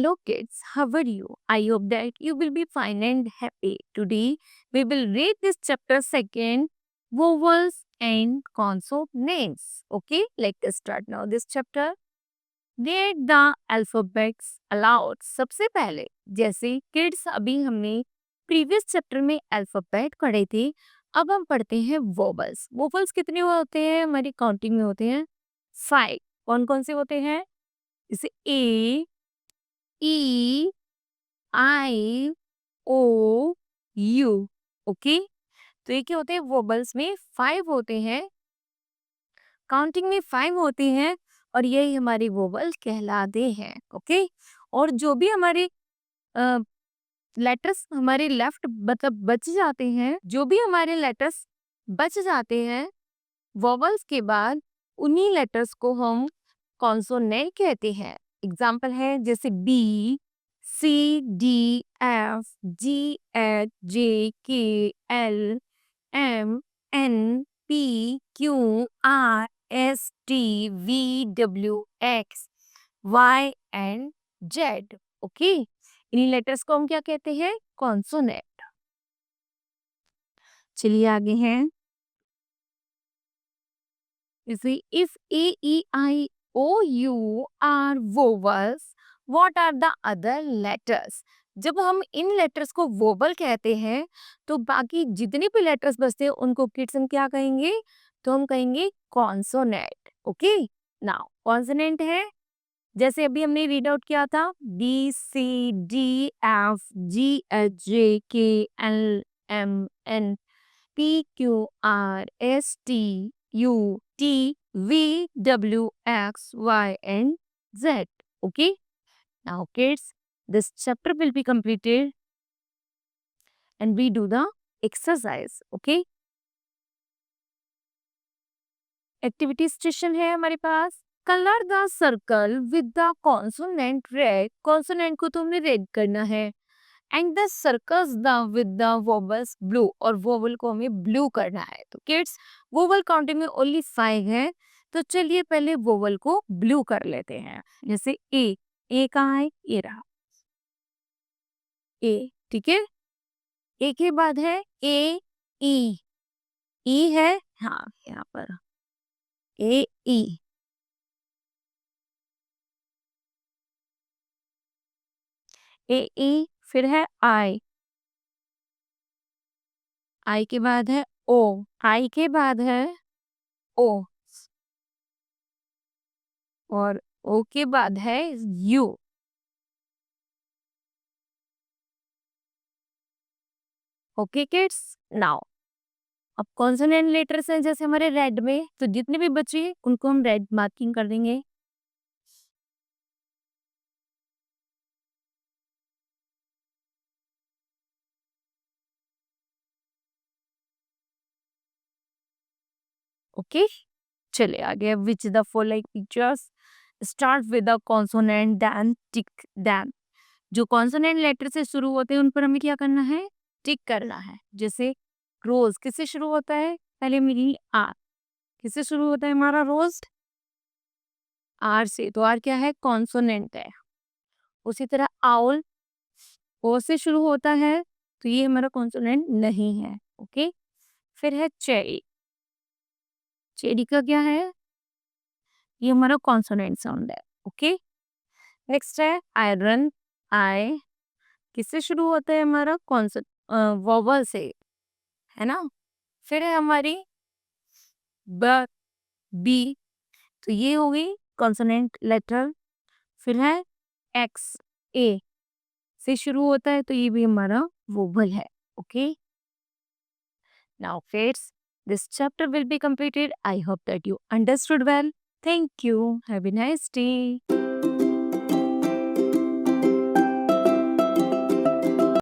Hello kids, how are you? I hope that you will be fine and happy. Today we will read this chapter second, vowels and consonants. Okay, let's start now this chapter. Read the alphabets aloud. सबसे पहले जैसे kids अभी हमने previous chapter में alphabet पढ़े थे, अब हम पढ़ते हैं वोवल्स। वोवल्स कितने होते हैं? हमारी काउंटिंग में होते हैं 5। कौन कौन से होते हैं? जैसे ए, ई, आई, ओ, यू। ओके, तो ये क्या होते हैं? वोबल्स में 5 होते हैं, काउंटिंग में 5 होते हैं और यही हमारी वोबल कहलाते हैं। ओके, और जो भी हमारे लेटर्स हमारे लेफ्ट मतलब बच जाते हैं, जो भी हमारे लेटर्स बच जाते हैं वोवल्स के बाद, उन्हीं लेटर्स को हम कॉन्सोनेंट कहते हैं। एग्जाम्पल है जैसे B, C, D, F, G, H, J, K, L, M, N, P, Q, R, S, T, V, W, X, Y and Z. Okay, इन्हीं लेटर्स को हम क्या कहते हैं? कॉन्सोनेंट। चलिए आगे हैं। If A, E, I, O, U are vowels, what are the other letters? जब हम इन लेटर्स को वोबल कहते हैं तो बाकी जितने भी लेटर्स बचते हैं उनको किड्स हम क्या कहेंगे? तो हम कहेंगे कॉन्सोनेंट। ओके, नाउ कॉन्सोनेंट है जैसे अभी हमने रीड आउट किया था, B, C, D, F, G, H, J, K, L, M, N, P, Q, R, S, T, U, T, V, W, X, Y, and Z. Okay? Now, kids, this chapter will be completed and we do the exercise. Okay? Activity station है हमारे पास. Color the circle with the consonant red. Consonant को तो हमने red करना है. And the circles the with the vowels blue, और vowel को हमें ब्लू करना है। तो किड्स वोवल काउंटिंग में ओनली 5 है, तो चलिए पहले वोवल को ब्लू कर लेते हैं। जैसे ए कहाँ है? ये रहा ए, ठीक है। ए के बाद है ए, ई है, हाँ यहाँ पर ए, ई, फिर है आई के बाद है ओ, आई के बाद है ओ, और ओ के बाद है यू। ओके किड्स, नाउ अब कॉन्सोनेंट लेटर्स हैं जैसे हमारे रेड में, तो जितने भी बचे उनको हम रेड मार्किंग कर देंगे। ओके, चले आगे। Which the following pictures start with the consonant then tick then. जो कॉन्सोनेंट लेटर से शुरू होते हैं उन पर हमें क्या करना है? टिक करना है। जैसे रोज किससे शुरू होता है? पहले मेरी आर, किससे शुरू होता है हमारा रोज? आर से, तो आर क्या है? कॉन्सोनेंट है। उसी तरह आउल ओ से शुरू होता है, तो ये हमारा कॉन्सोनेंट नहीं है। ओके, फिर है चेरी, चेरी का क्या है? ये हमारा कॉन्सोनेंट साउंड है। ओके, नेक्स्ट है आयरन, आई किससे शुरू होता है हमारा? वोवल से, है ना। फिर है हमारी ब, बी, तो ये हो गई कॉन्सोनेंट लेटर। फिर है एक्स, ए से शुरू होता है, तो ये भी हमारा वोवल है। Okay, now kids, this chapter will be completed. I hope that you understood well. Thank you. Have a nice day.